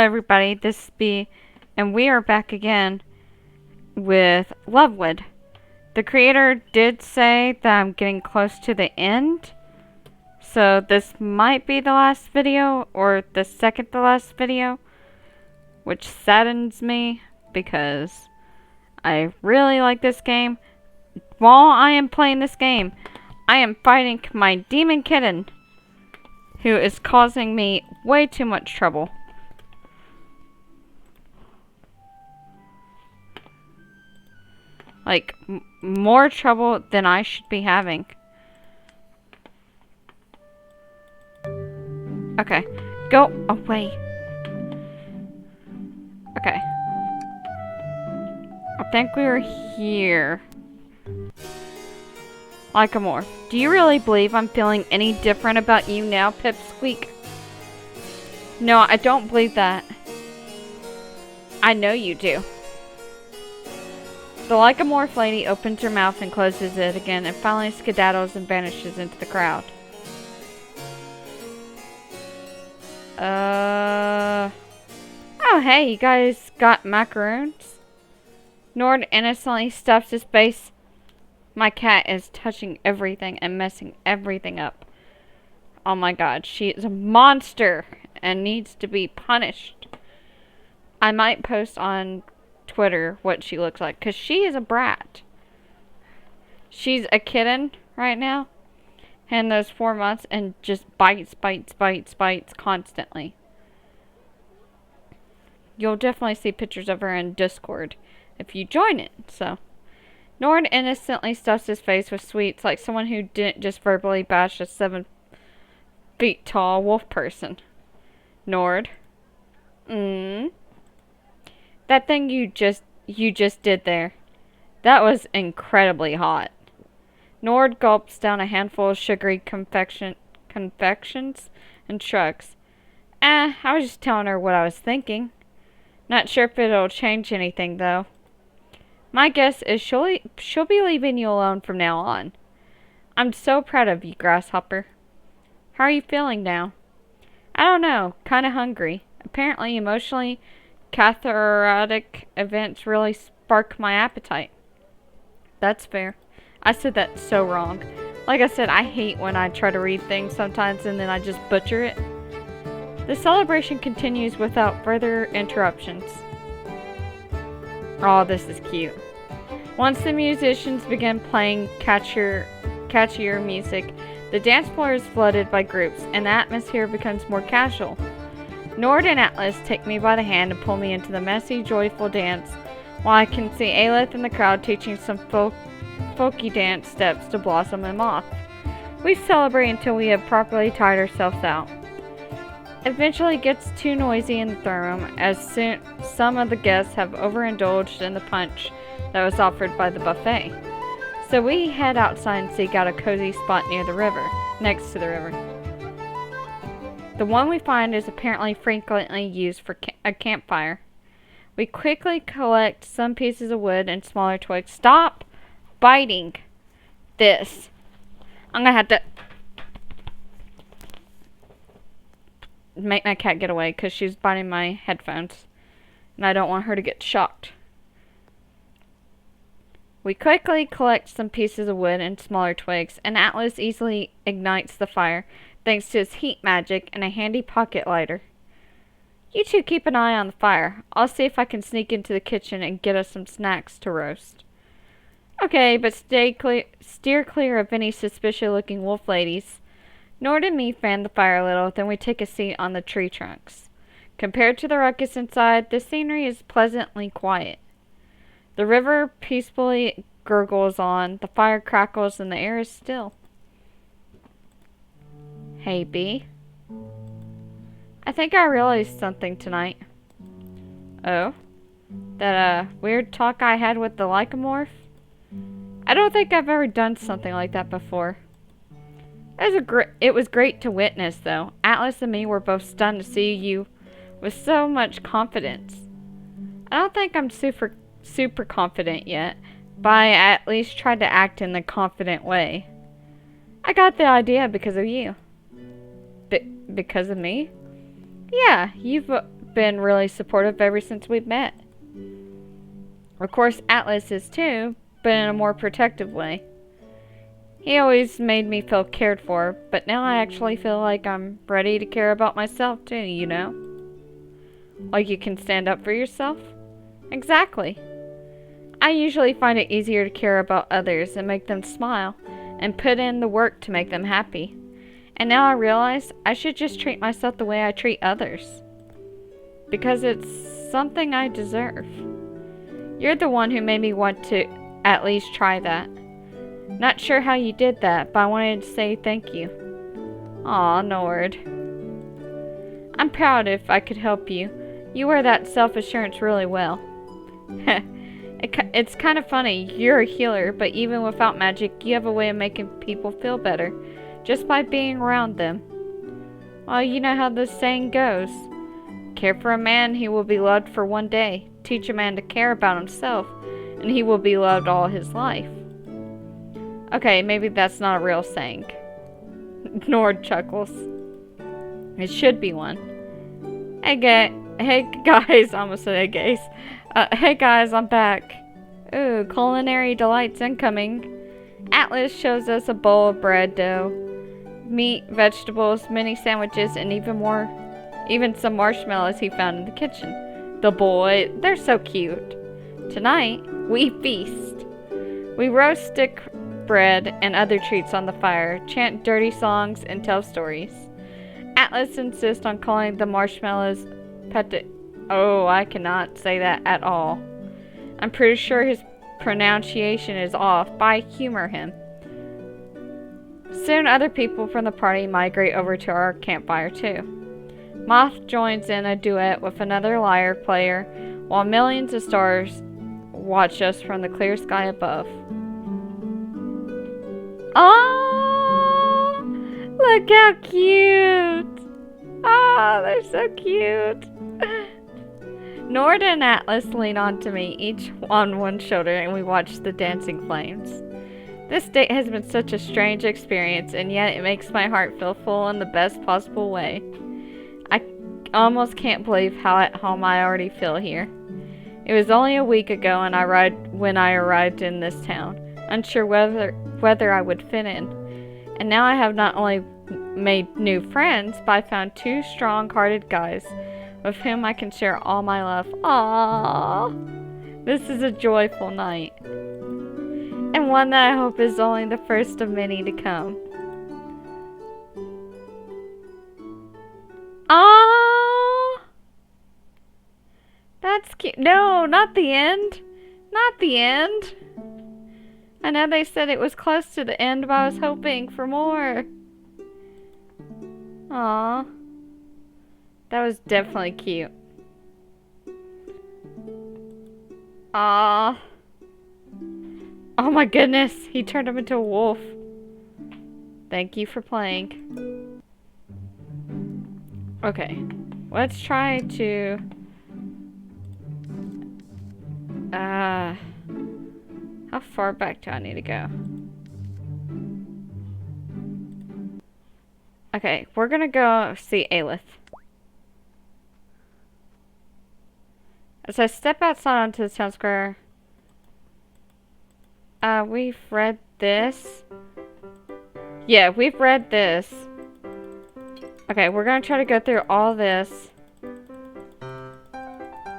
everybody, and we are back again with Lovewood. The creator did say that I'm getting close to the end, so this might be the last video, or the second to last video, which saddens me, because I really like this game. While I am playing this game, I am fighting my demon kitten, who is causing me way too much trouble. Like, more trouble than I should be having. Okay, go away. Okay. I think we were here. Lycamore, do you really believe I'm feeling any different about you now, Pipsqueak? No, I don't believe that. I know you do. The Lycamorph lady opens her mouth and closes it again and finally skedaddles and vanishes into the crowd. Oh, hey, you guys got macaroons? Nord innocently stuffs his face. My cat is touching everything and messing everything up. Oh my god, she is a monster and needs to be punished. I might post on Twitter what she looks like, because she is a brat. She's a kitten right now, and those 4 months, and just bites constantly. You'll definitely see pictures of her in Discord if you join it. So Nord innocently stuffs his face with sweets like someone who didn't just verbally bash a 7 feet tall wolf person. Nord. That thing you just did there. That was incredibly hot. Nord gulps down a handful of sugary confections and shrugs. I was just telling her what I was thinking. Not sure if it'll change anything, though. My guess is she'll be leaving you alone from now on. I'm so proud of you, Grasshopper. How are you feeling now? I don't know. Kinda hungry. Apparently, emotionally cathartic events really spark my appetite. That's fair. I said that so wrong. Like I said, I hate when I try to read things sometimes and then I just butcher it. The celebration continues without further interruptions. Oh, this is cute. Once the musicians begin playing catchier music, the dance floor is flooded by groups and the atmosphere becomes more casual. Nord and Aleth take me by the hand and pull me into the messy, joyful dance, while I can see Aleth in the crowd teaching some folky dance steps to Blossom and Moth. We celebrate until we have properly tired ourselves out. Eventually it gets too noisy in the throne room as some of the guests have overindulged in the punch that was offered by the buffet. So we head outside and seek out a cozy spot near the river, next to the river. The one we find is apparently frequently used for a campfire. We quickly collect some pieces of wood and smaller twigs. Stop biting this. I'm gonna have to make my cat get away because she's biting my headphones. And I don't want her to get shocked. We quickly collect some pieces of wood and smaller twigs, and Atlas easily ignites the fire thanks to his heat magic and a handy pocket lighter. You two keep an eye on the fire. I'll see if I can sneak into the kitchen and get us some snacks to roast. Okay, but steer clear of any suspicious-looking wolf ladies. Nord and me fan the fire a little, then we take a seat on the tree trunks. Compared to the ruckus inside, the scenery is pleasantly quiet. The river peacefully gurgles on, the fire crackles, and the air is still. Hey, Bee. I think I realized something tonight. Oh? That, weird talk I had with the Lycamorph? I don't think I've ever done something like that before. It was great to witness, though. Atlas and me were both stunned to see you with so much confidence. I don't think I'm super confident yet, but I at least tried to act in the confident way. I got the idea because of you. Because of me? Yeah, you've been really supportive ever since we've met. Of course, Atlas is too, but in a more protective way. He always made me feel cared for, but now I actually feel like I'm ready to care about myself too, you know? Like you can stand up for yourself? Exactly. I usually find it easier to care about others and make them smile and put in the work to make them happy. And now I realize I should just treat myself the way I treat others. Because it's something I deserve. You're the one who made me want to at least try that. Not sure how you did that, but I wanted to say thank you. Aw, Nord. I'm proud if I could help you. You wear that self-assurance really well. It's kind of funny. You're a healer, but even without magic, you have a way of making people feel better. Just by being around them. Well, you know how this saying goes. Care for a man, he will be loved for one day. Teach a man to care about himself, and he will be loved all his life. Okay, maybe that's not a real saying. Nord chuckles. It should be one. Hey guys, I almost said hey guys. Hey guys, I'm back. Ooh, culinary delights incoming. Atlas shows us a bowl of bread dough, meat, vegetables, mini sandwiches, and even some marshmallows he found in the kitchen. The boy, they're so cute. Tonight, we feast. We roast stick bread and other treats on the fire, chant dirty songs, and tell stories. Atlas insists on calling the marshmallows pate. Oh, I cannot say that at all. I'm pretty sure his pronunciation is off, but I humor him. Soon other people from the party migrate over to our campfire too. Moth joins in a duet with another lyre player, while millions of stars watch us from the clear sky above. Oh, look how cute! Oh, they're so cute! Nord and Atlas lean onto me, each on one shoulder, and we watch the dancing flames. This date has been such a strange experience, and yet it makes my heart feel full in the best possible way. I almost can't believe how at home I already feel here. It was only a week ago when I arrived in this town, unsure whether I would fit in. And now I have not only made new friends, but I found two strong-hearted guys with whom I can share all my love. Aww! This is a joyful night. And one that I hope is only the first of many to come. Aww! That's cute. No, not the end. Not the end. I know they said it was close to the end, but I was hoping for more. Aww. That was definitely cute. Aww. Oh my goodness, he turned him into a wolf. Thank you for playing. Okay, let's try to... how far back do I need to go? Okay, we're gonna go see Aleth. As I step outside onto the town square, we've read this. Yeah, we've read this. Okay, we're gonna try to go through all this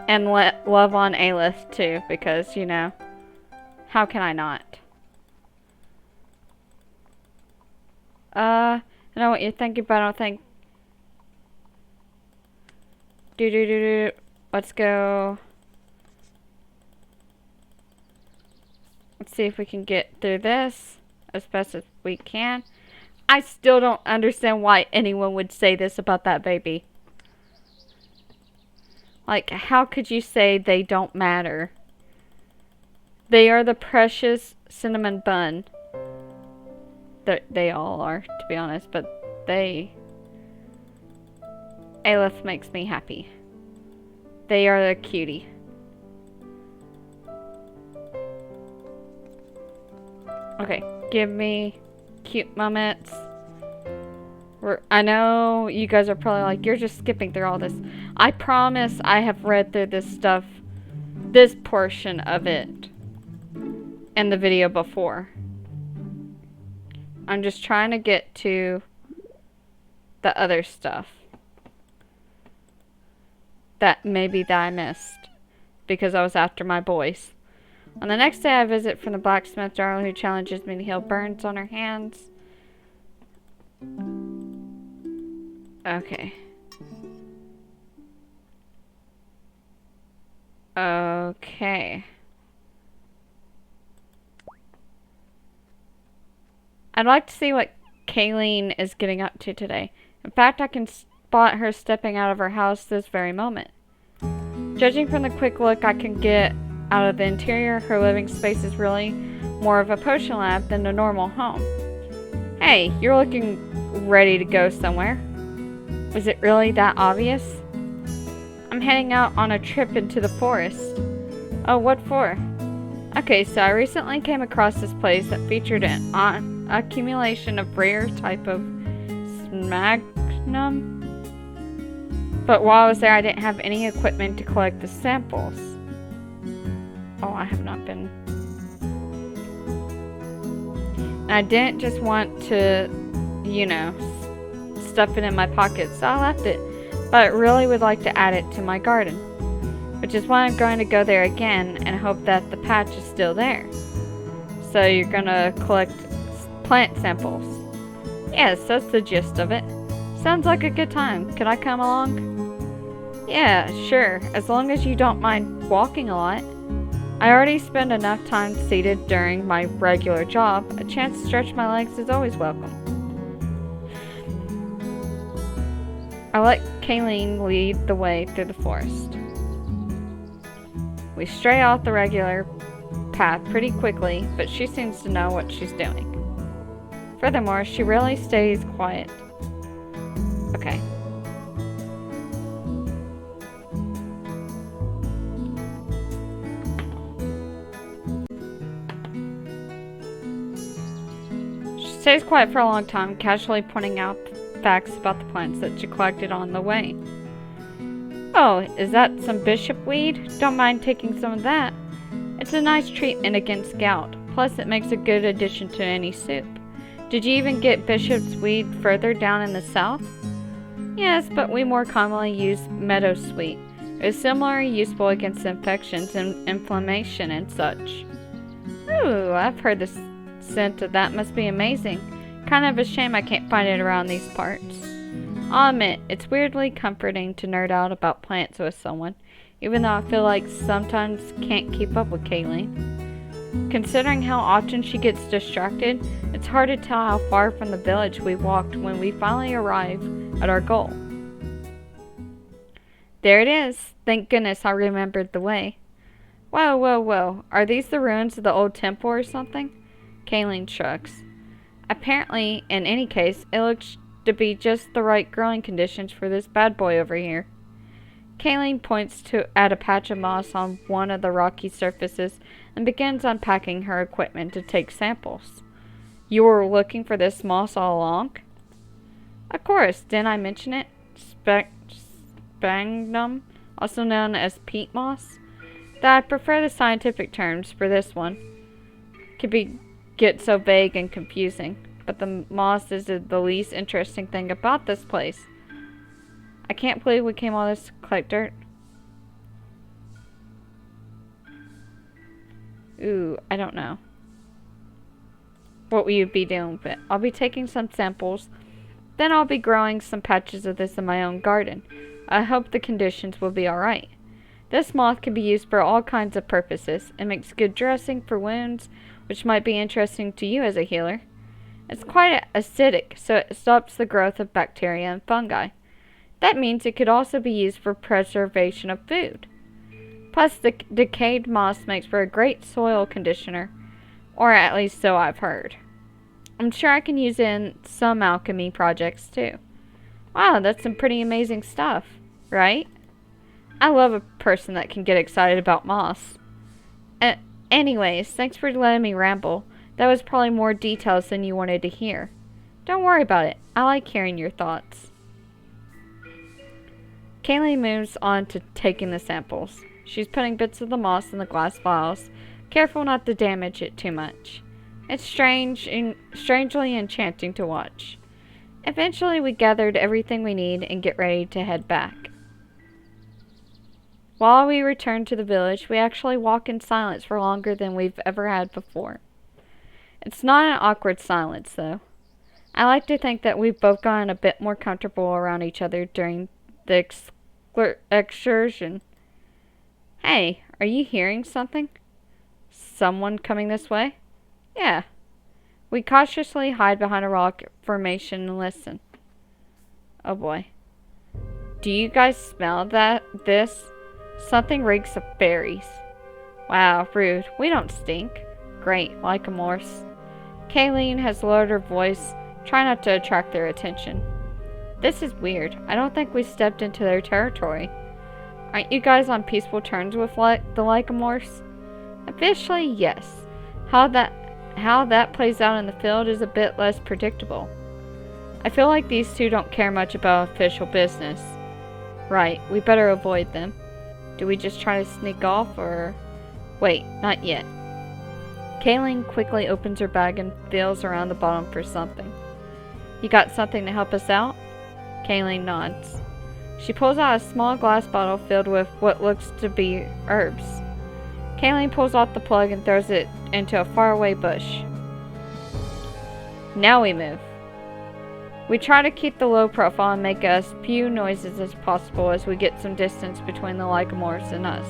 and let love on Aleth too, because, you know, how can I not? I know what you're thinking, but I don't think... Let's go. Let's see if we can get through this as best as we can. I still don't understand why anyone would say this about that baby. Like, how could you say they don't matter? They are the precious cinnamon bun. They all are, to be honest, but Aleth makes me happy. They are the cutie. Okay, give me cute moments. I know you guys are probably like, you're just skipping through all this. I promise I have read through this stuff, this portion of it, in the video before. I'm just trying to get to the other stuff that I missed because I was after my boys. On the next day, I visit from the blacksmith Darla, who challenges me to heal burns on her hands. Okay. Okay. I'd like to see what Kayleen is getting up to today. In fact, I can spot her stepping out of her house this very moment. Judging from the quick look I can get out of the interior, her living space is really more of a potion lab than a normal home. Hey, you're looking ready to go somewhere. Was it really that obvious? I'm heading out on a trip into the forest. Oh, what for? Okay, so I recently came across this place that featured an accumulation of rare type of sphagnum. But while I was there, I didn't have any equipment to collect the samples. Oh, I have not been. And I didn't just want to, you know, stuff it in my pocket, so I left it. But I really would like to add it to my garden, which is why I'm going to go there again and hope that the patch is still there. So you're going to collect plant samples. Yes, that's the gist of it. Sounds like a good time. Can I come along? Yeah, sure, as long as you don't mind walking a lot. I already spend enough time seated during my regular job. A chance to stretch my legs is always welcome. I let Kayleen lead the way through the forest. We stray off the regular path pretty quickly, but she seems to know what she's doing. Furthermore, she rarely stays quiet. Okay. She stays quiet for a long time, casually pointing out facts about the plants that she collected on the way. Oh, is that some bishop weed? Don't mind taking some of that. It's a nice treatment against gout, plus it makes a good addition to any soup. Did you even get bishop's weed further down in the south? Yes, but we more commonly use meadowsweet. It is similarly useful against infections and inflammation and such. Ooh, I've heard the scent of that must be amazing. Kind of a shame I can't find it around these parts. I'll admit, it's weirdly comforting to nerd out about plants with someone, even though I feel like sometimes can't keep up with Kayleen. Considering how often she gets distracted, it's hard to tell how far from the village we walked when we finally arrive at our goal. There it is. Thank goodness I remembered the way. Whoa, whoa, whoa. Are these the ruins of the old temple or something? Kayleen shrugs. Apparently, in any case, it looks to be just the right growing conditions for this bad boy over here. Kayleen points at a patch of moss on one of the rocky surfaces and begins unpacking her equipment to take samples. You were looking for this moss all along? Of course, didn't I mention it? Sphagnum, also known as peat moss. Though I prefer the scientific terms for this one. Get so vague and confusing, but the moss is the least interesting thing about this place. I can't believe we came all this to collect dirt. Ooh, I don't know what will you be doing with it. I'll be taking some samples, then I'll be growing some patches of this in my own garden. I hope the conditions will be alright. This moss can be used for all kinds of purposes. It makes good dressing for wounds, which might be interesting to you as a healer. It's quite acidic, so it stops the growth of bacteria and fungi. That means it could also be used for preservation of food. Plus, the decayed moss makes for a great soil conditioner, or at least so I've heard. I'm sure I can use it in some alchemy projects too. Wow, that's some pretty amazing stuff, right? I love a person that can get excited about moss. Anyways, thanks for letting me ramble. That was probably more details than you wanted to hear. Don't worry about it. I like hearing your thoughts. Kaylee moves on to taking the samples. She's putting bits of the moss in the glass vials, careful not to damage it too much. It's strangely enchanting to watch. Eventually, we gathered everything we need and get ready to head back. While we return to the village, we actually walk in silence for longer than we've ever had before. It's not an awkward silence, though. I like to think that we've both gotten a bit more comfortable around each other during the excursion. Hey, are you hearing something? Someone coming this way? Yeah. We cautiously hide behind a rock formation and listen. Oh boy. Do you guys smell this? Something reeks of berries. Wow, rude. We don't stink. Great, like a morse. Kayleen has lowered her voice, trying not to attract their attention. This is weird. I don't think we stepped into their territory. Aren't you guys on peaceful terms with the Lycomorphs? Officially, yes. How that plays out in the field is a bit less predictable. I feel like these two don't care much about official business. Right, we better avoid them. Do we just try to sneak off, or... Wait, not yet. Kayleen quickly opens her bag and feels around the bottom for something. You got something to help us out? Kayleen nods. She pulls out a small glass bottle filled with what looks to be herbs. Kayleen pulls off the plug and throws it into a faraway bush. Now we move. We try to keep the low profile and make as few noises as possible as we get some distance between the Lycomorphs and us.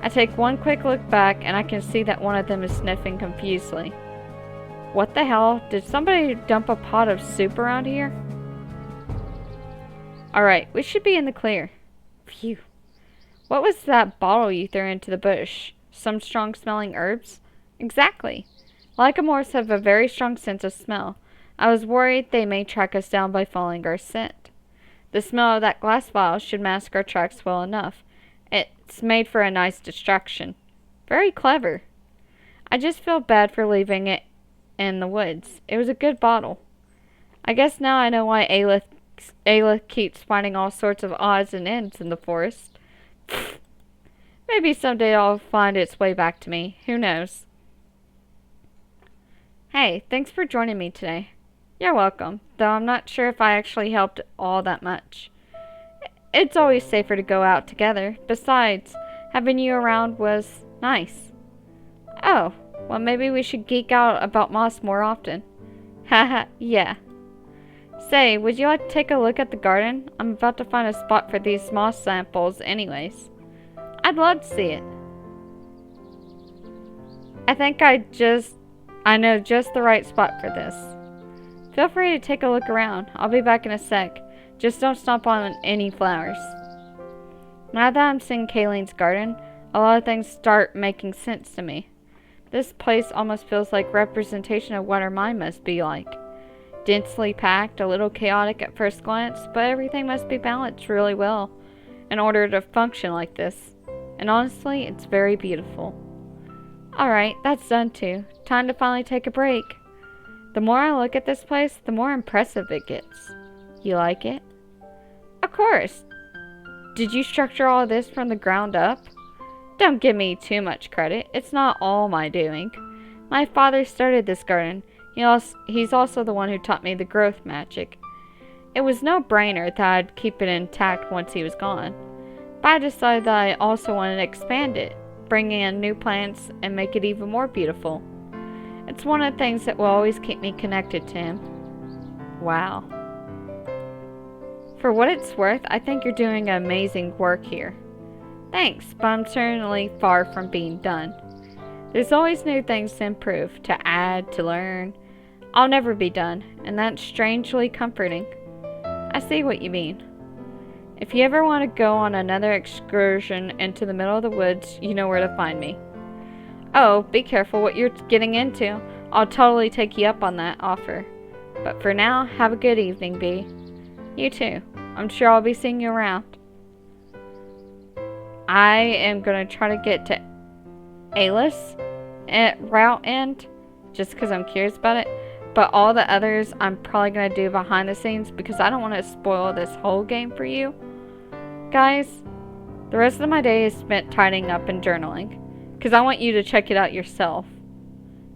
I take one quick look back and I can see that one of them is sniffing confusedly. What the hell? Did somebody dump a pot of soup around here? Alright, we should be in the clear. Phew. What was that bottle you threw into the bush? Some strong smelling herbs? Exactly. Lycomorphs have a very strong sense of smell. I was worried they may track us down by following our scent. The smell of that glass vial should mask our tracks well enough. It's made for a nice distraction. Very clever. I just feel bad for leaving it in the woods. It was a good bottle. I guess now I know why Aleth keeps finding all sorts of odds and ends in the forest. Maybe someday it'll find its way back to me. Who knows? Hey, thanks for joining me today. You're welcome, though I'm not sure if I actually helped all that much. It's always safer to go out together. Besides, having you around was nice. Oh, well maybe we should geek out about moss more often. Haha, yeah. Say, would you like to take a look at the garden? I'm about to find a spot for these moss samples anyways. I'd love to see it. I think I know just the right spot for this. Feel free to take a look around. I'll be back in a sec. Just don't stomp on any flowers. Now that I'm seeing Kayleen's garden, a lot of things start making sense to me. This place almost feels like representation of what our mind must be like. Densely packed, a little chaotic at first glance, but everything must be balanced really well in order to function like this. And honestly, it's very beautiful. Alright, that's done too. Time to finally take a break. The more I look at this place, the more impressive it gets. You like it? Of course. Did you structure all of this from the ground up? Don't give me too much credit. It's not all my doing. My father started this garden. He's also the one who taught me the growth magic. It was no brainer that I'd keep it intact once he was gone. But I decided that I also wanted to expand it, bring in new plants, and make it even more beautiful. It's one of the things that will always keep me connected to him. Wow. For what it's worth, I think you're doing amazing work here. Thanks, but I'm certainly far from being done. There's always new things to improve, to add, to learn. I'll never be done, and that's strangely comforting. I see what you mean. If you ever want to go on another excursion into the middle of the woods, you know where to find me. Oh, be careful what you're getting into. I'll totally take you up on that offer. But for now, have a good evening, Bee. You too. I'm sure I'll be seeing you around. I am going to try to get to Aleth's route end, just because I'm curious about it. but all the others I'm probably going to do behind the scenes because I don't want to spoil this whole game for you. Guys, the rest of my day is spent tidying up and journaling because I want you to check it out yourself.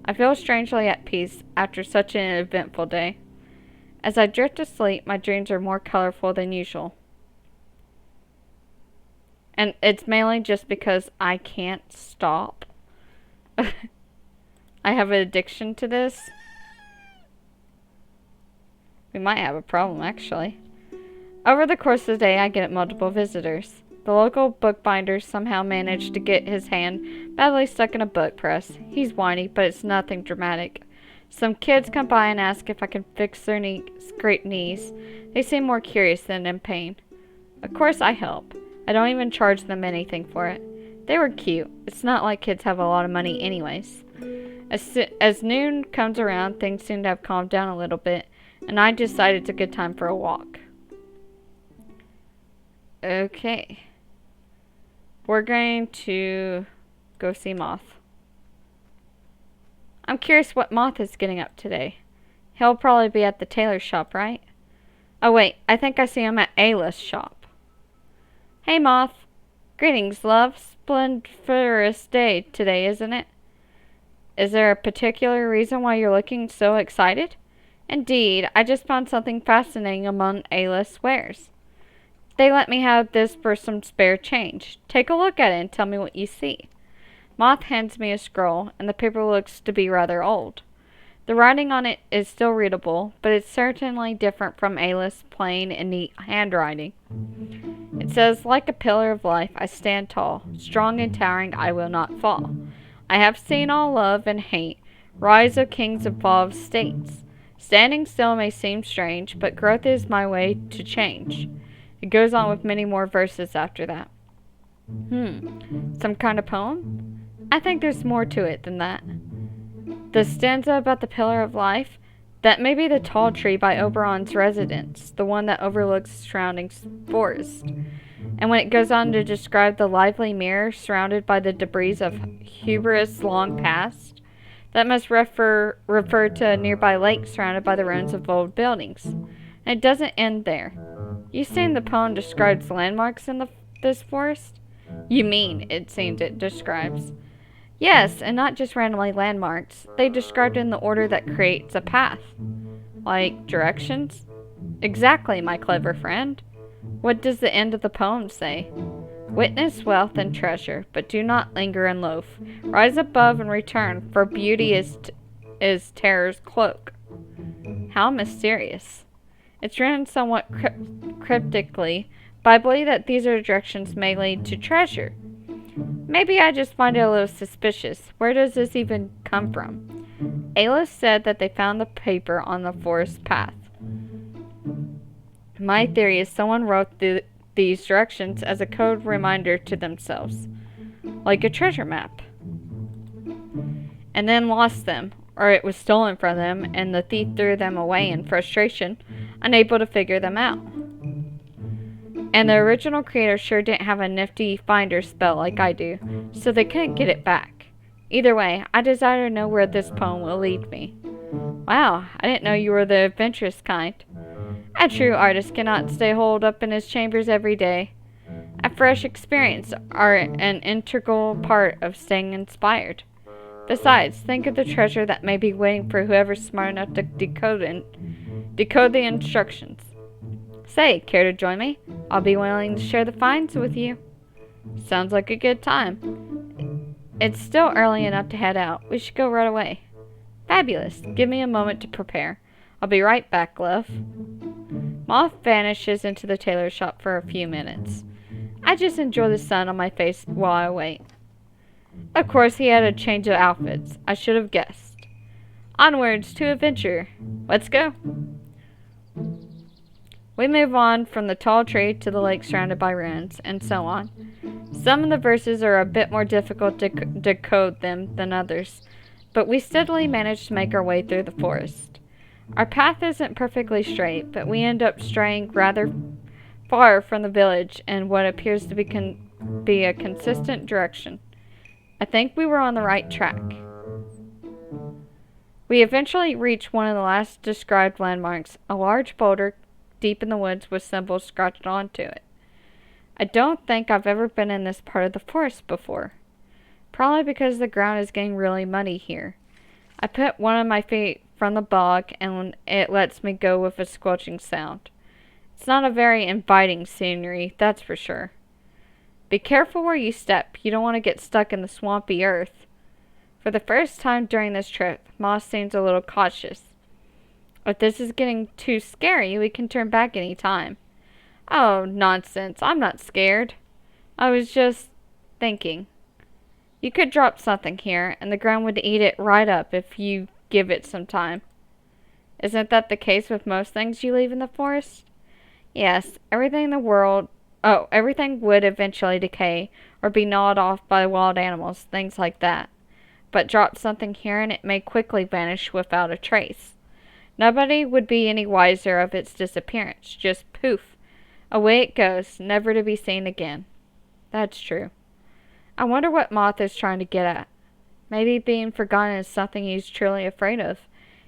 I feel strangely at peace after such an eventful day. As I drift to sleep, my dreams are more colorful than usual. And it's mainly just because I can't stop. I have an addiction to this. We might have a problem, actually. Over the course of the day, I get multiple visitors. The local bookbinder somehow managed to get his hand badly stuck in a book press. He's whiny, but it's nothing dramatic. Some kids come by and ask if I can fix their scraped knees. They seem more curious than in pain. Of course I help. I don't even charge them anything for it. They were cute. It's not like kids have a lot of money anyways. As noon comes around, things seem to have calmed down a little bit, and I decided it's a good time for a walk. Okay. We're going to go see Moth. I'm curious what Moth is getting up today. He'll probably be at the tailor shop, right? Oh wait, I think I see him at Aleth's shop. Hey Moth. Greetings, love. Splendiferous day today, isn't it? Is there a particular reason why you're looking so excited? Indeed, I just found something fascinating among Aleth's wares. They let me have this for some spare change. Take a look at it and tell me what you see. Moth hands me a scroll, and the paper looks to be rather old. The writing on it is still readable, but it's certainly different from Aleth's plain and neat handwriting. It says, like a pillar of life, I stand tall, strong and towering, I will not fall. I have seen all love and hate, rise of kings and fall of states. Standing still may seem strange, but growth is my way to change. It goes on with many more verses after that. Some kind of poem? I think there's more to it than that. The stanza about the pillar of life, that may be the tall tree by Oberon's residence, the one that overlooks the surrounding forest. And when it goes on to describe the lively mirror surrounded by the debris of hubris long past, that must refer to a nearby lake surrounded by the ruins of old buildings. And it doesn't end there. You saying the poem describes landmarks in this forest? You mean, it seems it describes. Yes, and not just randomly landmarks. They described in the order that creates a path. Like directions? Exactly, my clever friend. What does the end of the poem say? Witness wealth and treasure, but do not linger and loaf. Rise above and return, for beauty is terror's cloak. How mysterious. It's written somewhat cryptically, but I believe that these are directions may lead to treasure. Maybe I just find it a little suspicious. Where does this even come from? Aleth said that they found the paper on the forest path. My theory is someone wrote these directions as a code reminder to themselves, like a treasure map, and then lost them, or it was stolen from them and the thief threw them away in frustration, unable to figure them out. And the original creator sure didn't have a nifty finder spell like I do, so they couldn't get it back. Either way, I desire to know where this poem will lead me. Wow, I didn't know you were the adventurous kind. A true artist cannot stay holed up in his chambers every day. A fresh experience are an integral part of staying inspired. Besides, think of the treasure that may be waiting for whoever's smart enough to decode the instructions. Say, care to join me? I'll be willing to share the finds with you. Sounds like a good time. It's still early enough to head out. We should go right away. Fabulous. Give me a moment to prepare. I'll be right back, love. Moth vanishes into the tailor shop for a few minutes. I just enjoy the sun on my face while I wait. Of course, he had a change of outfits. I should have guessed. Onwards to adventure. Let's go. We move on from the tall tree to the lake surrounded by ruins, and so on. Some of the verses are a bit more difficult to decode them than others, but we steadily manage to make our way through the forest. Our path isn't perfectly straight, but we end up straying rather far from the village in what appears to be a consistent direction. I think we were on the right track. We eventually reach one of the last described landmarks, a large boulder deep in the woods with symbols scratched onto it. I don't think I've ever been in this part of the forest before. Probably because the ground is getting really muddy here. I put one of my feet from the bog and it lets me go with a squelching sound. It's not a very inviting scenery, that's for sure. Be careful where you step. You don't want to get stuck in the swampy earth. For the first time during this trip, Moss seems a little cautious. If this is getting too scary, we can turn back any time. Oh, nonsense. I'm not scared. I was just thinking. You could drop something here, and the ground would eat it right up if you give it some time. Isn't that the case with most things you leave in the forest? Yes, everything would eventually decay or be gnawed off by wild animals, things like that. But drop something here and it may quickly vanish without a trace. Nobody would be any wiser of its disappearance. Just poof. Away it goes, never to be seen again. That's true. I wonder what Moth is trying to get at. Maybe being forgotten is something he's truly afraid of,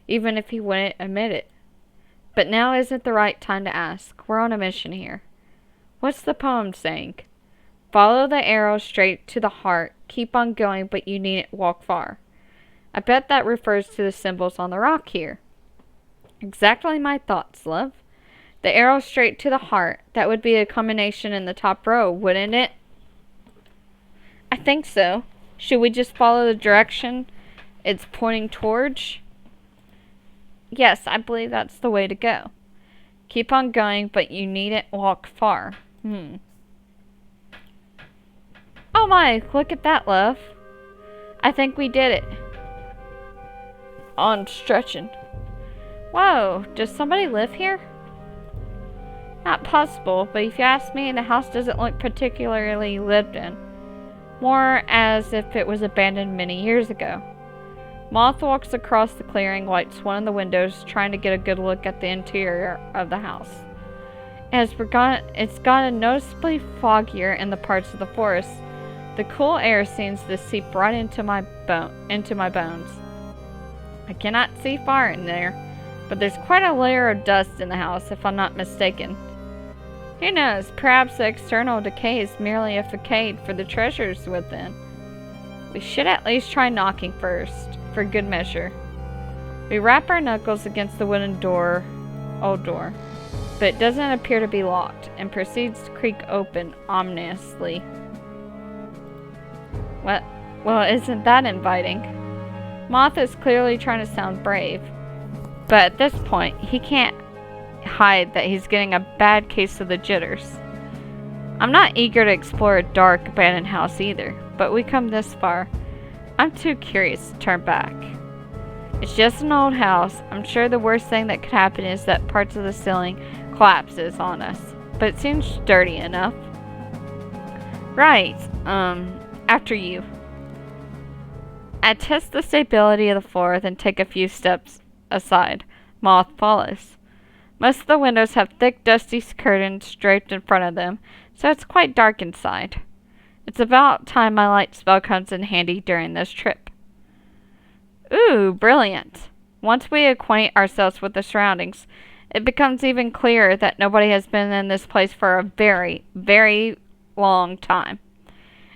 even if he wouldn't admit it. But now isn't the right time to ask. We're on a mission here. What's the poem saying? Follow the arrow straight to the heart. Keep on going, but you needn't walk far. I bet that refers to the symbols on the rock here. Exactly my thoughts, love. The arrow straight to the heart. That would be a combination in the top row, wouldn't it? I think so. Should we just follow the direction it's pointing towards? Yes, I believe that's the way to go. Keep on going, but you needn't walk far. Oh my, look at that, love. I think we did it. On stretching. Whoa, does somebody live here? Not possible, but if you ask me, the house doesn't look particularly lived in. More as if it was abandoned many years ago. Moth walks across the clearing, lights one of the windows, trying to get a good look at the interior of the house. It's gotten noticeably foggier in the parts of the forest. The cool air seems to seep right into my bones. I cannot see far in there, but there's quite a layer of dust in the house, if I'm not mistaken. Who knows, perhaps the external decay is merely a facade for the treasures within. We should at least try knocking first, for good measure. We rap our knuckles against the wooden old door, but it doesn't appear to be locked, and proceeds to creak open ominously. Well, isn't that inviting? Moth is clearly trying to sound brave, but at this point, he can't hide that he's getting a bad case of the jitters. I'm not eager to explore a dark, abandoned house either, but we come this far. I'm too curious to turn back. It's just an old house. I'm sure the worst thing that could happen is that parts of the ceiling collapses on us, but it seems sturdy enough. Right, after you. I test the stability of the floor, then take a few steps aside. Moth follows. Most of the windows have thick, dusty curtains draped in front of them, so it's quite dark inside. It's about time my light spell comes in handy during this trip. Ooh, brilliant. Once we acquaint ourselves with the surroundings, it becomes even clearer that nobody has been in this place for a very, very long time.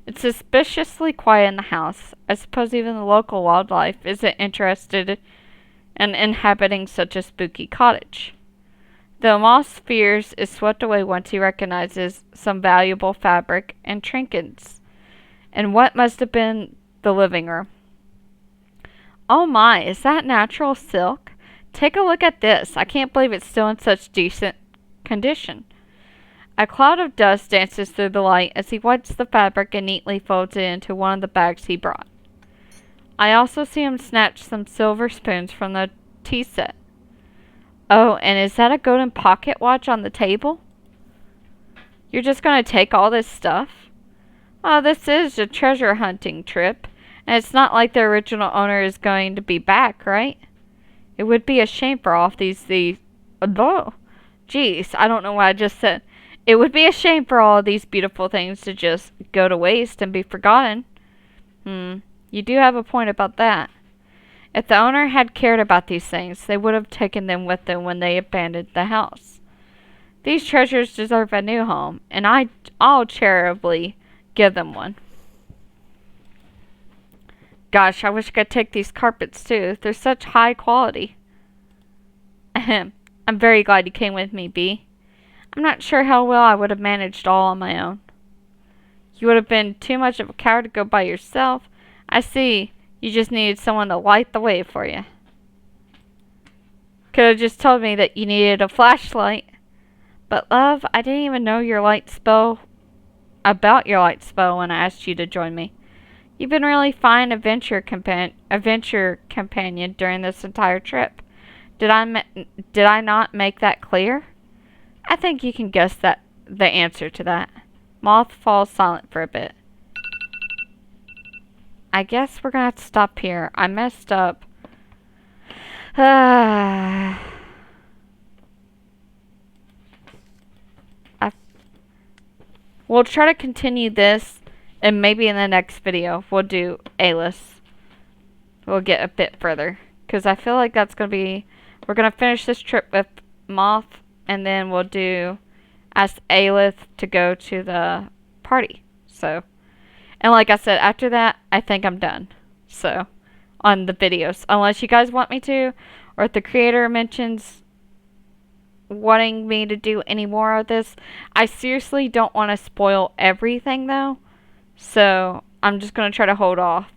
It's suspiciously quiet in the house. I suppose even the local wildlife isn't interested in inhabiting such a spooky cottage. Though Moss fears is swept away once he recognizes some valuable fabric and trinkets in what must have been the living room. Oh my, is that natural silk? Take a look at this. I can't believe it's still in such decent condition. A cloud of dust dances through the light as he wipes the fabric and neatly folds it into one of the bags he brought. I also see him snatch some silver spoons from the tea set. Oh, and is that a golden pocket watch on the table? You're just going to take all this stuff? Oh, this is a treasure hunting trip, and it's not like the original owner is going to be back, right? It would be a shame for all of these oh, geez, I don't know what I just said. It would be a shame for all of these beautiful things to just go to waste and be forgotten. You do have a point about that. If the owner had cared about these things, they would have taken them with them when they abandoned the house. These treasures deserve a new home, and I'll charitably give them one. Gosh, I wish I could take these carpets too. They're such high quality. Ahem. I'm very glad you came with me, Bee. I'm not sure how well I would have managed all on my own. You would have been too much of a coward to go by yourself. I see. You just needed someone to light the way for you. Could have just told me that you needed a flashlight. But love, I didn't even know about your light spell when I asked you to join me. You've been really fine adventure companion during this entire trip. Did I not make that clear? I think you can guess the answer to that. Moth falls silent for a bit. I guess we're gonna have to stop here. I messed up. We'll try to continue this, and maybe in the next video we'll do Aleth. We'll get a bit further, because I feel like that's gonna be. We're gonna finish this trip with Moth, and then we'll ask Aleth to go to the party. So, and like I said, after that, I think I'm done. So, on the videos, unless you guys want me to, or if the creator mentions wanting me to do any more of this. I seriously don't want to spoil everything though, so I'm just going to try to hold off.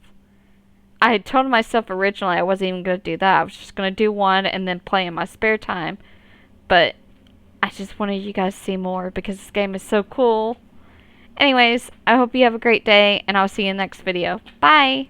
I had told myself originally I wasn't even going to do that. I was just going to do one and then play in my spare time, but I just wanted you guys to see more because this game is so cool. Anyways, I hope you have a great day, and I'll see you in the next video. Bye!